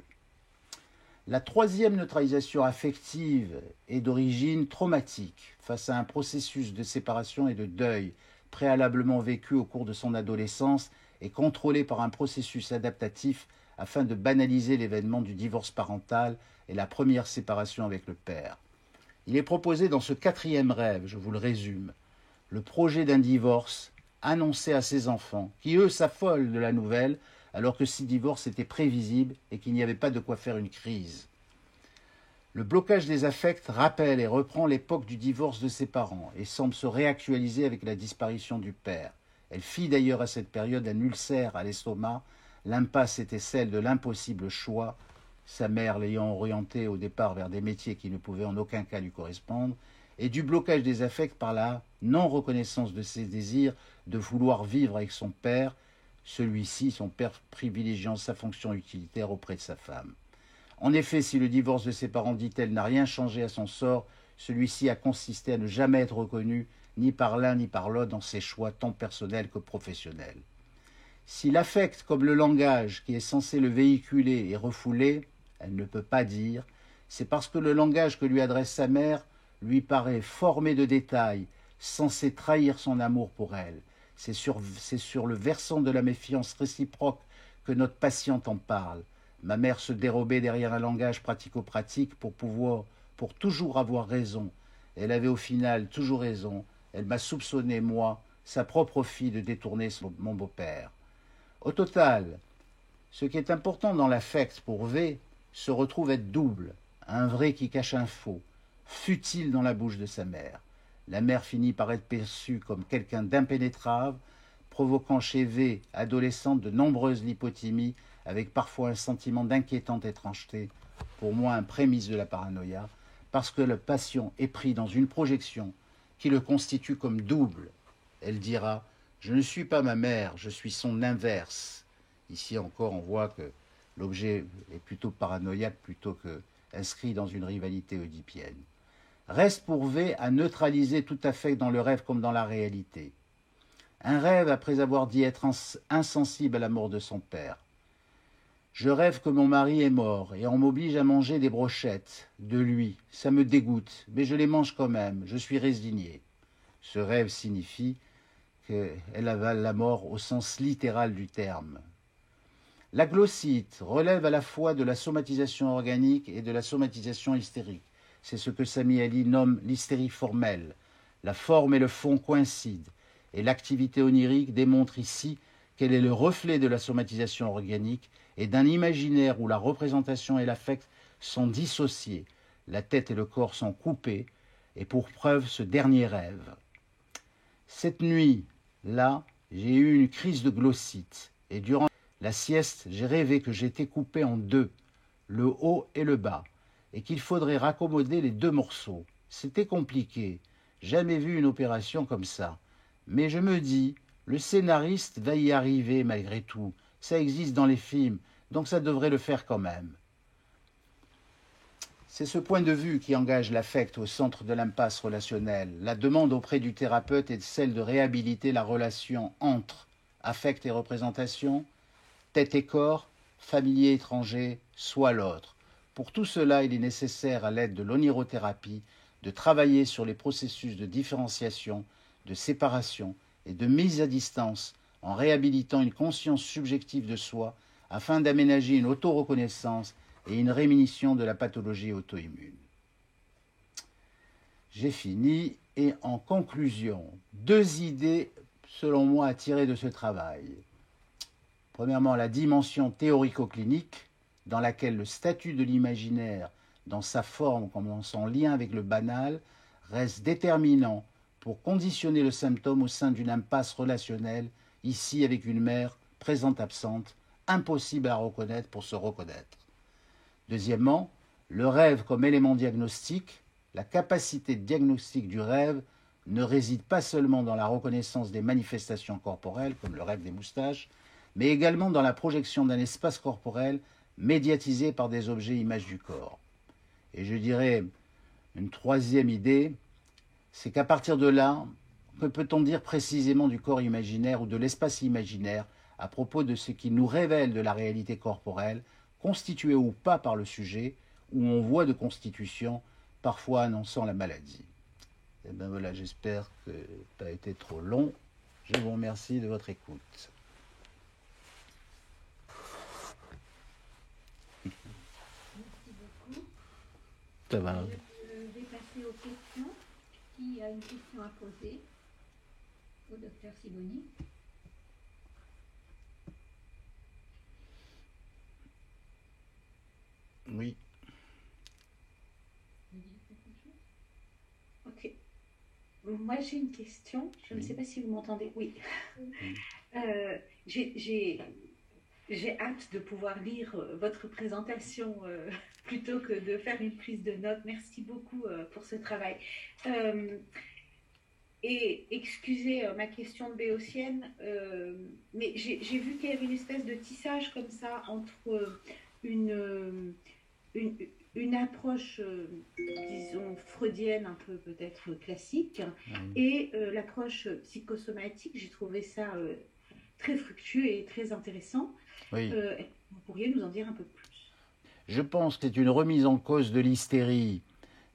S2: La troisième neutralisation affective est d'origine traumatique, face à un processus de séparation et de deuil préalablement vécu au cours de son adolescence et contrôlé par un processus adaptatif afin de banaliser l'événement du divorce parental et la première séparation avec le père. Il est proposé dans ce quatrième rêve, je vous le résume, le projet d'un divorce annoncé à ses enfants, qui eux s'affolent de la nouvelle, alors que ce divorce était prévisible et qu'il n'y avait pas de quoi faire une crise. Le blocage des affects rappelle et reprend l'époque du divorce de ses parents et semble se réactualiser avec la disparition du père. Elle fit d'ailleurs à cette période un ulcère à l'estomac. L'impasse était celle de l'impossible choix, sa mère l'ayant orientée au départ vers des métiers qui ne pouvaient en aucun cas lui correspondre, et du blocage des affects par la non-reconnaissance de ses désirs de vouloir vivre avec son père, celui-ci, son père privilégiant sa fonction utilitaire auprès de sa femme. En effet, si le divorce de ses parents, dit-elle, n'a rien changé à son sort, celui-ci a consisté à ne jamais être reconnu ni par l'un ni par l'autre dans ses choix tant personnels que professionnels. Si l'affect, comme le langage qui est censé le véhiculer, est refoulé, elle ne peut pas dire, c'est parce que le langage que lui adresse sa mère lui paraît formé de détails, censé trahir son amour pour elle. C'est sur le versant de la méfiance réciproque que notre patiente en parle. Ma mère se dérobait derrière un langage pratico-pratique pour toujours avoir raison. Elle avait au final toujours raison. Elle m'a soupçonné, moi, sa propre fille, de détourner mon beau-père. Au total, ce qui est important dans l'affect pour V se retrouve être double, un vrai qui cache un faux, futile dans la bouche de sa mère. La mère finit par être perçue comme quelqu'un d'impénétrable, provoquant chez V, adolescente, de nombreuses lipotymies, avec parfois un sentiment d'inquiétante étrangeté, pour moi un prémisse de la paranoïa, parce que le patient est pris dans une projection qui le constitue comme double. Elle dira « Je ne suis pas ma mère, je suis son inverse ». Ici encore, on voit que l'objet est plutôt paranoïaque plutôt qu'inscrit dans une rivalité oedipienne. Reste pour V à neutraliser tout affect dans le rêve comme dans la réalité. Un rêve après avoir dit être insensible à la mort de son père. Je rêve que mon mari est mort et on m'oblige à manger des brochettes de lui. Ça me dégoûte, mais je les mange quand même, je suis résigné. Ce rêve signifie qu'elle avale la mort au sens littéral du terme. La glossite relève à la fois de la somatisation organique et de la somatisation hystérique. c'est ce que Sami Ali nomme l'hystérie formelle. La forme et le fond coïncident, et l'activité onirique démontre ici qu'elle est le reflet de la somatisation organique et d'un imaginaire où la représentation et l'affect sont dissociés, la tête et le corps sont coupés, et pour preuve ce dernier rêve. Cette nuit-là, j'ai eu une crise de glossite, et durant la sieste, j'ai rêvé que j'étais coupé en deux, le haut et le bas, et qu'il faudrait raccommoder les deux morceaux. C'était compliqué, jamais vu une opération comme ça. Mais je me dis, le scénariste va y arriver malgré tout, ça existe dans les films, donc ça devrait le faire quand même. C'est ce point de vue qui engage l'affect au centre de l'impasse relationnelle. La demande auprès du thérapeute est celle de réhabiliter la relation entre affect et représentation, tête et corps, familier étranger, soi l'autre. Pour tout cela, il est nécessaire, à l'aide de l'onirothérapie, de travailler sur les processus de différenciation, de séparation et de mise à distance en réhabilitant une conscience subjective de soi afin d'aménager une auto-reconnaissance et une rémission de la pathologie auto-immune. J'ai fini et en conclusion, 2 idées selon moi à tirer de ce travail. Premièrement, la dimension théorico-clinique dans laquelle le statut de l'imaginaire, dans sa forme comme dans son lien avec le banal, reste déterminant pour conditionner le symptôme au sein d'une impasse relationnelle, ici avec une mère présente-absente, impossible à reconnaître pour se reconnaître. Deuxièmement, le rêve comme élément diagnostique, la capacité de diagnostic du rêve ne réside pas seulement dans la reconnaissance des manifestations corporelles, comme le rêve des moustaches, mais également dans la projection d'un espace corporel médiatisé par des objets images du corps. Et je dirais une troisième idée, c'est qu'à partir de là, que peut-on dire précisément du corps imaginaire ou de l'espace imaginaire à propos de ce qui nous révèle de la réalité corporelle, constituée ou pas par le sujet, ou en voie de constitution, parfois annonçant la maladie. Et bien voilà, j'espère que ça n'a pas été trop long. Je vous remercie de votre écoute.
S1: Merci beaucoup.
S2: Ça va.
S1: Je vais passer aux questions. Qui a une question à poser au docteur Sibony?
S2: Oui.
S1: Ok. Moi, j'ai une question. Je ne sais pas si vous m'entendez. Oui. J'ai hâte de pouvoir lire votre présentation plutôt que de faire une prise de notes. Merci beaucoup pour ce travail. Et excusez ma question de béotienne, mais j'ai vu qu'il y avait une espèce de tissage comme ça entre une approche, disons, freudienne, un peu peut-être classique, et l'approche psychosomatique. J'ai trouvé ça très fructueux et très intéressant.
S2: Oui.
S1: Vous pourriez nous en dire un peu plus?
S2: Je pense que c'est une remise en cause de l'hystérie,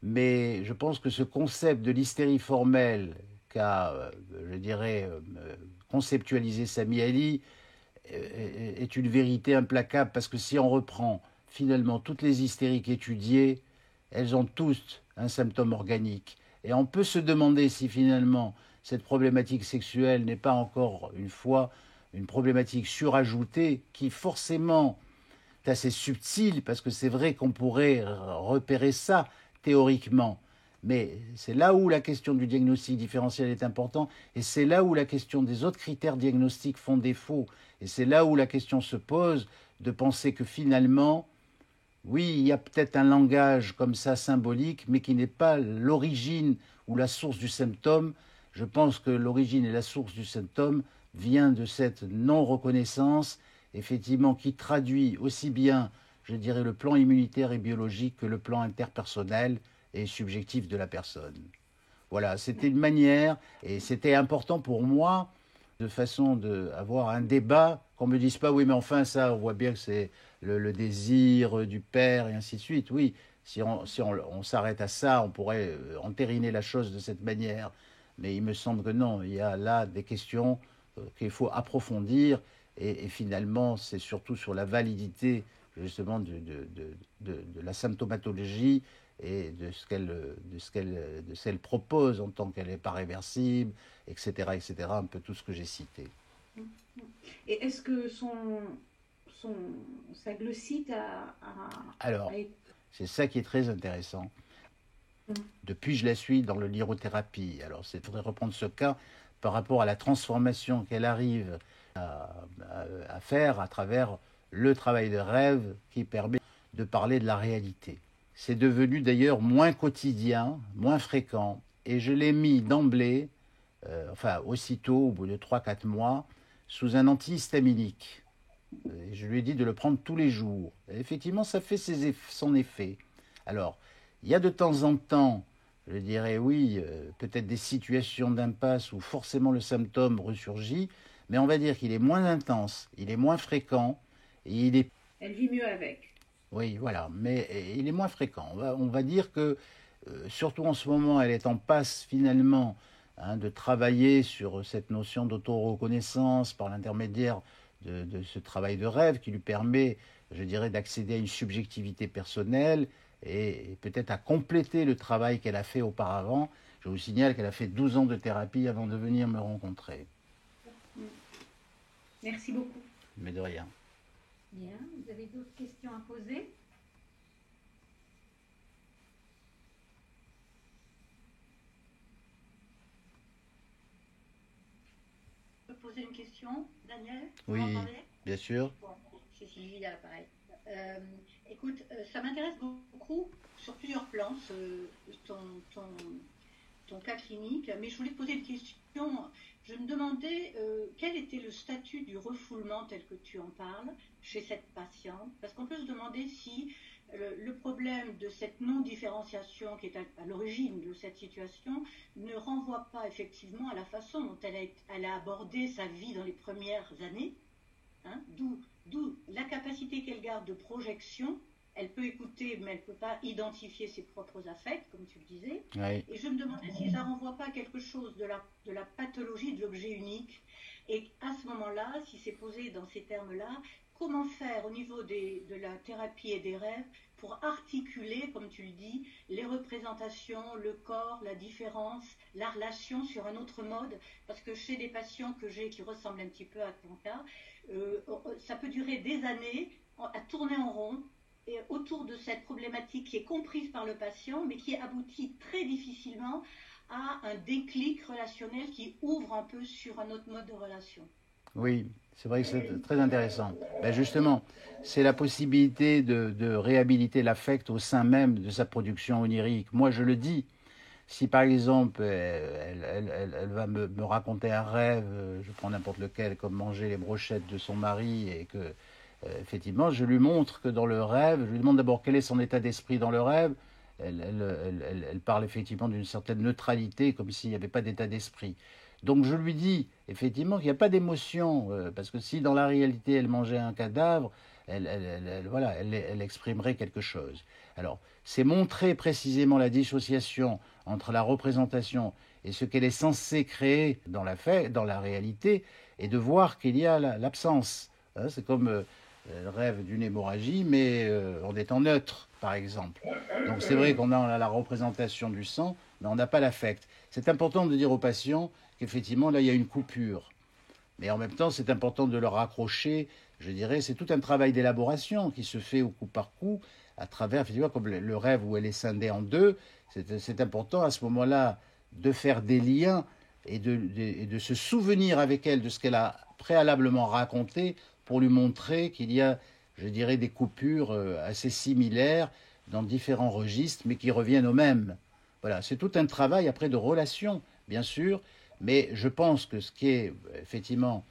S2: mais je pense que ce concept de l'hystérie formelle qu'a, je dirais, conceptualisé Sami Ali est une vérité implacable, parce que si on reprend finalement toutes les hystériques étudiées, elles ont toutes un symptôme organique. Et on peut se demander si finalement cette problématique sexuelle n'est pas encore une fois une problématique surajoutée qui forcément est assez subtile, parce que c'est vrai qu'on pourrait repérer ça théoriquement. Mais c'est là où la question du diagnostic différentiel est importante, et c'est là où la question des autres critères diagnostiques font défaut. Et c'est là où la question se pose de penser que finalement, oui, il y a peut-être un langage comme ça symbolique, mais qui n'est pas l'origine ou la source du symptôme. Je pense que l'origine et la source du symptôme vient de cette non-reconnaissance, effectivement, qui traduit aussi bien, je dirais, le plan immunitaire et biologique que le plan interpersonnel et subjectif de la personne. Voilà, c'était une manière, et c'était important pour moi, de façon d'avoir un débat, qu'on ne me dise pas, oui, mais enfin, ça, on voit bien que c'est le désir du père, et ainsi de suite. Oui, si on s'arrête à ça, on pourrait entériner la chose de cette manière. Mais il me semble que non, il y a là des questions qu'il faut approfondir, et finalement, c'est surtout sur la validité, justement, de la symptomatologie et de ce qu'elle propose en tant qu'elle n'est pas réversible, etc., un peu tout ce que j'ai cité.
S1: Et est-ce que sa glossite
S2: Alors, c'est ça qui est très intéressant. Depuis, je la suis dans le lyrothérapie. Alors, il faudrait reprendre ce cas par rapport à la transformation qu'elle arrive à faire à travers le travail de rêve qui permet de parler de la réalité. C'est devenu d'ailleurs moins quotidien, moins fréquent, et je l'ai mis d'emblée, aussitôt, au bout de 3-4 mois, sous un antihistaminique. Et je lui ai dit de le prendre tous les jours. Et effectivement, ça fait son effet. Alors, il y a de temps en temps, je dirais oui, peut-être des situations d'impasse où forcément le symptôme ressurgit, mais on va dire qu'il est moins intense, il est moins fréquent, et il est...
S1: Elle vit mieux avec.
S2: Oui, voilà, mais il est moins fréquent. On va dire que, surtout en ce moment, elle est en passe finalement de travailler sur cette notion d'auto-reconnaissance par l'intermédiaire de ce travail de rêve qui lui permet, je dirais, d'accéder à une subjectivité personnelle et peut-être à compléter le travail qu'elle a fait auparavant. Je vous signale qu'elle a fait 12 ans de thérapie avant de venir me rencontrer.
S1: Merci beaucoup.
S2: Mais de rien.
S1: Bien, vous avez d'autres questions à poser? Je peux poser une question, Daniel?
S2: Oui, bien sûr.
S1: Bon, c'est Sylvie à l'appareil. Écoute, ça m'intéresse beaucoup sur plusieurs plans, ton cas clinique, mais je voulais te poser une question. Je me demandais quel était le statut du refoulement tel que tu en parles chez cette patiente, parce qu'on peut se demander si le problème de cette non-différenciation qui est à l'origine de cette situation ne renvoie pas effectivement à la façon dont elle a abordé sa vie dans les premières années, hein, d'où la capacité qu'elle garde de projection. Elle peut écouter, mais elle ne peut pas identifier ses propres affects, comme tu le disais.
S2: Oui.
S1: Et je me demandais si ça ne renvoie pas à quelque chose de la pathologie de l'objet unique. Et à ce moment-là, si c'est posé dans ces termes-là, comment faire au niveau de la thérapie et des rêves pour articuler, comme tu le dis, les représentations, le corps, la différence, la relation sur un autre mode? Parce que chez des patients que j'ai qui ressemblent un petit peu à ton cas, ça peut durer des années à tourner en rond et autour de cette problématique qui est comprise par le patient, mais qui aboutit très difficilement à un déclic relationnel qui ouvre un peu sur un autre mode de relation.
S2: Oui, c'est vrai que c'est très intéressant. Ben justement, c'est la possibilité de réhabiliter l'affect au sein même de sa production onirique. Moi, je le dis, si par exemple, elle va me raconter un rêve, je prends n'importe lequel, comme manger les brochettes de son mari, et que, effectivement, je lui montre que dans le rêve, je lui demande d'abord quel est son état d'esprit dans le rêve. Elle parle effectivement d'une certaine neutralité, comme s'il n'y avait pas d'état d'esprit. Donc je lui dis effectivement qu'il n'y a pas d'émotion, parce que si dans la réalité elle mangeait un cadavre, elle exprimerait quelque chose. Alors, c'est montrer précisément la dissociation entre la représentation et ce qu'elle est censée créer dans la réalité, et de voir qu'il y a l'absence. Hein, c'est comme le rêve d'une hémorragie, mais en étant neutre, par exemple. Donc c'est vrai qu'on a la représentation du sang, mais on n'a pas l'affect. C'est important de dire aux patients qu'effectivement, là, il y a une coupure. Mais en même temps, c'est important de le raccrocher, je dirais, c'est tout un travail d'élaboration qui se fait au coup par coup, à travers, effectivement, comme le rêve où elle est scindée en deux. C'est important à ce moment-là de faire des liens et de se souvenir avec elle de ce qu'elle a préalablement raconté pour lui montrer qu'il y a, je dirais, des coupures assez similaires dans différents registres, mais qui reviennent au même. Voilà, c'est tout un travail après de relation, bien sûr, mais je pense que ce qui est effectivement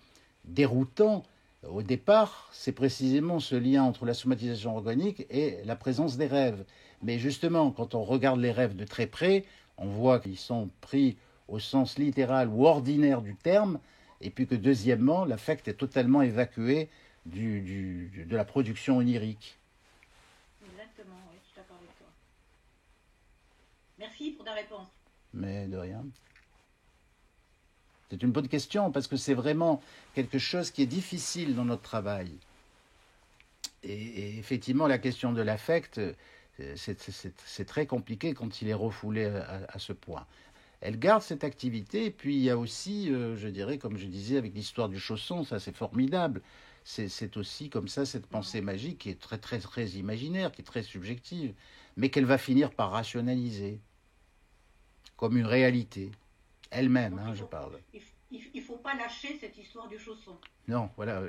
S2: déroutant au départ, c'est précisément ce lien entre la somatisation organique et la présence des rêves. Mais justement, quand on regarde les rêves de très près, on voit qu'ils sont pris au sens littéral ou ordinaire du terme, et puis que deuxièmement, l'affect est totalement évacué de la production onirique.
S1: Exactement, oui, je suis d'accord avec toi. Merci pour ta réponse.
S2: Mais de rien. C'est une bonne question parce que c'est vraiment quelque chose qui est difficile dans notre travail. Et effectivement, la question de l'affect, C'est très compliqué quand il est refoulé à ce point. Elle garde cette activité, et puis il y a aussi, je dirais, comme je disais, avec l'histoire du chausson, ça c'est formidable. C'est aussi comme ça cette pensée magique qui est très, très, très imaginaire, qui est très subjective, mais qu'elle va finir par rationaliser, comme une réalité, elle-même, hein, je parle.
S3: Il faut pas lâcher cette histoire du chausson.
S2: Non, voilà,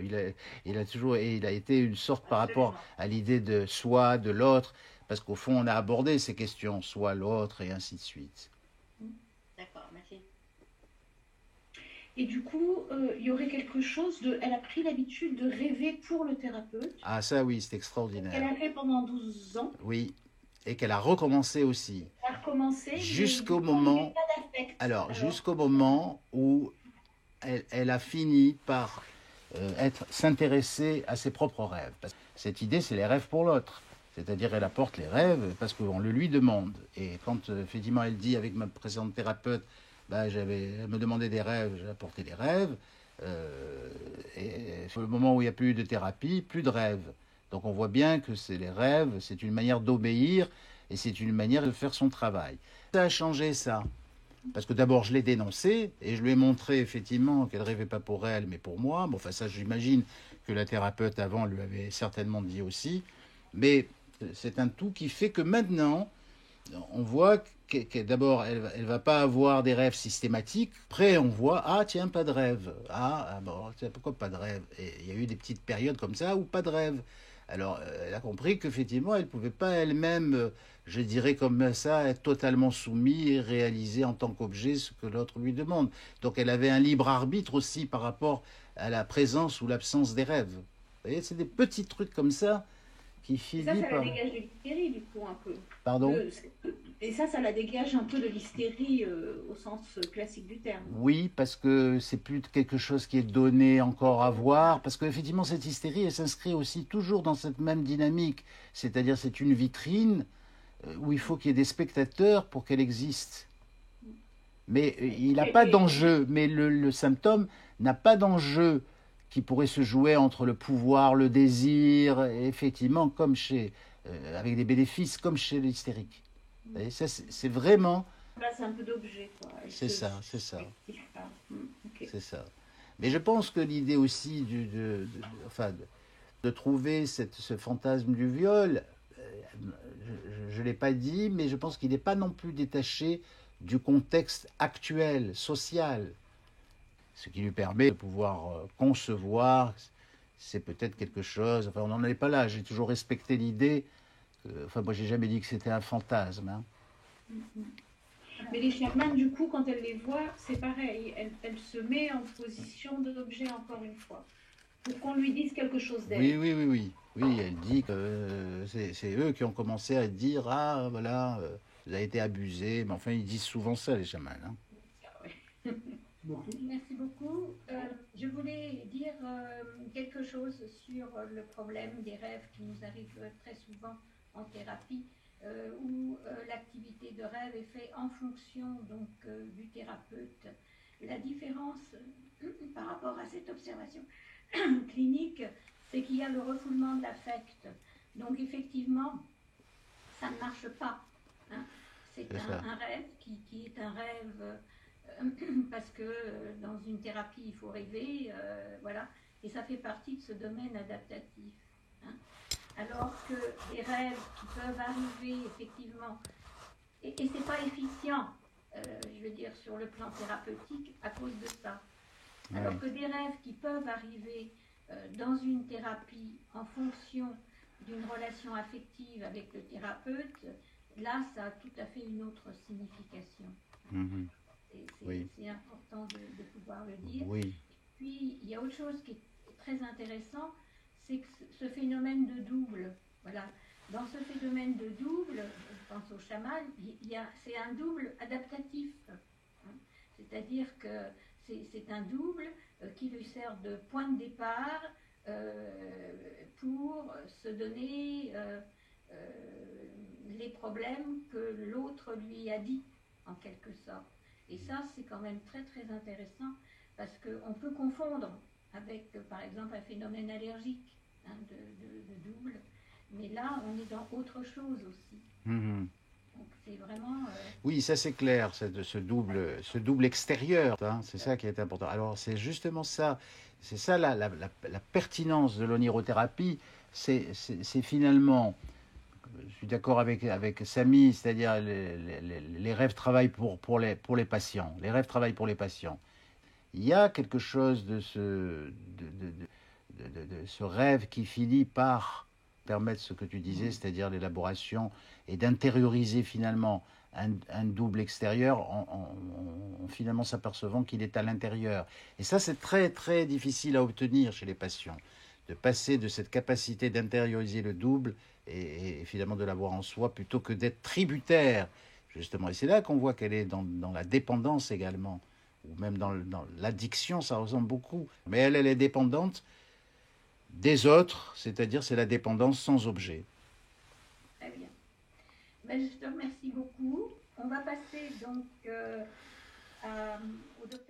S2: il a toujours, et il a été une sorte par rapport
S3: Absolument.
S2: à l'idée de soi, de l'autre, parce qu'au fond, on a abordé ces questions, soi, l'autre, et ainsi de suite.
S3: D'accord, merci.
S1: Et du coup, il y aurait quelque chose de... Elle a pris l'habitude de rêver pour le thérapeute,
S2: Ah, ça, oui, c'est
S1: qu'elle
S2: extraordinaire.
S1: a fait pendant 12 ans.
S2: Oui, et qu'elle a recommencé aussi,
S1: Elle a recommencé, mais du
S2: jusqu'au
S1: coup, il n'y a
S2: moment,
S1: pas d'affect.
S2: alors,
S1: Alors,
S2: jusqu'au moment où elle a fini par s'intéresser à ses propres rêves. Parce que cette idée, c'est les rêves pour l'autre. C'est-à-dire, elle apporte les rêves parce qu'on le lui demande. Et quand, effectivement, elle dit avec ma précédente thérapeute, bah, elle me demandait des rêves, j'ai apporté des rêves. Et au moment où il n'y a plus de thérapie, plus de rêves. Donc on voit bien que c'est les rêves, c'est une manière d'obéir et c'est une manière de faire son travail. Ça a changé ça. Parce que d'abord, je l'ai dénoncée et je lui ai montré effectivement qu'elle ne rêvait pas pour elle, mais pour moi. Bon, enfin, ça, j'imagine que la thérapeute avant lui avait certainement dit aussi. Mais c'est un tout qui fait que maintenant, on voit que d'abord, elle ne va pas avoir des rêves systématiques. Après, on voit, ah tiens, pas de rêve. Ah bon, tiens, pourquoi pas de rêve? Et il y a eu des petites périodes comme ça où pas de rêve. Alors, elle a compris qu'effectivement, elle ne pouvait pas elle-même, je dirais comme ça, être totalement soumise et réaliser en tant qu'objet ce que l'autre lui demande. Donc, elle avait un libre arbitre aussi par rapport à la présence ou l'absence des rêves. Vous voyez, c'est des petits trucs comme ça qui
S1: et ça
S2: finissent
S1: la
S2: par...
S1: dégage de l'hystérie, du coup, un peu.
S2: Pardon?
S1: Et ça la dégage un peu de l'hystérie au sens classique du terme.
S2: Oui, parce que c'est plus quelque chose qui est donné encore à voir, parce qu'effectivement cette hystérie, elle s'inscrit aussi toujours dans cette même dynamique, c'est-à-dire c'est une vitrine où il faut qu'il y ait des spectateurs pour qu'elle existe. Mais il n'a pas d'enjeu, mais le symptôme n'a pas d'enjeu qui pourrait se jouer entre le pouvoir, le désir, et effectivement, comme chez, avec des bénéfices, comme chez l'hystérique. Vous voyez, ça, c'est vraiment,
S1: Là, c'est un peu d'objet, quoi.
S2: c'est ça, c'est ça.
S1: Ok.
S2: C'est ça. Mais je pense que l'idée aussi enfin, de trouver ce fantasme du viol, je ne l'ai pas dit, mais je pense qu'il n'est pas non plus détaché du contexte actuel, social. Ce qui lui permet de pouvoir concevoir, c'est peut-être quelque chose, enfin on n'en est pas là, j'ai toujours respecté l'idée, enfin moi j'ai jamais dit que c'était un fantasme. Hein.
S1: Mais les chamans, du coup, quand elle les voit, c'est pareil. Elle se met en position d'objet encore une fois, pour qu'on lui dise quelque chose d'elle.
S2: Oui, oui, oui, oui. Oui, elle dit que c'est eux qui ont commencé à dire ah voilà, vous avez été abusé. Mais enfin, ils disent souvent ça les chamans. Hein.
S1: Merci beaucoup. Je voulais dire quelque chose sur le problème des rêves qui nous arrive très souvent en thérapie, où l'activité de rêve est faite en fonction donc du thérapeute. La différence par rapport à cette observation clinique, c'est qu'il y a le refoulement de l'affect. Donc effectivement, ça ne marche pas. Hein. C'est un rêve qui est un rêve parce que dans une thérapie, il faut rêver, voilà, et ça fait partie de ce domaine adaptatif. Hein. Alors que des rêves qui peuvent arriver effectivement, et c'est pas efficient, je veux dire, sur le plan thérapeutique à cause de ça. Alors
S2: Ouais.
S1: que des rêves qui peuvent arriver dans une thérapie en fonction d'une relation affective avec le thérapeute, là, ça a tout à fait une autre signification.
S2: Mhm. Oui.
S1: C'est important de pouvoir le dire.
S2: Oui.
S1: Puis, il y a autre chose qui est très intéressant, c'est que ce phénomène de double, voilà, dans ce phénomène de double, je pense au chaman, c'est un double adaptatif. Hein. C'est-à-dire que c'est un double qui lui sert de point de départ pour se donner les problèmes que l'autre lui a dit, en quelque sorte. Et ça, c'est quand même très très intéressant parce qu'on peut confondre avec, par exemple, un phénomène allergique hein, de double. Mais là, on est dans autre chose aussi.
S2: Mhm.
S1: Donc c'est vraiment...
S2: Oui, ça c'est clair, ce double extérieur, hein, c'est ça qui est important. Alors c'est justement ça, c'est ça la pertinence de l'onirothérapie, c'est finalement, je suis d'accord avec Samy, c'est-à-dire les rêves travaillent pour les patients, les rêves travaillent pour les patients. Il y a quelque chose de ce rêve qui finit par permettre ce que tu disais, c'est-à-dire l'élaboration et d'intérioriser finalement un double extérieur en finalement s'apercevant qu'il est à l'intérieur. Et ça, c'est très très difficile à obtenir chez les patients, de passer de cette capacité d'intérioriser le double et finalement de l'avoir en soi plutôt que d'être tributaire, justement. Et c'est là qu'on voit qu'elle est dans la dépendance également, ou même dans l'addiction, ça ressemble beaucoup. Mais elle est dépendante des autres, c'est-à-dire c'est la dépendance sans objet.
S1: Très bien. Ben, je te remercie beaucoup. On va passer donc au docteur.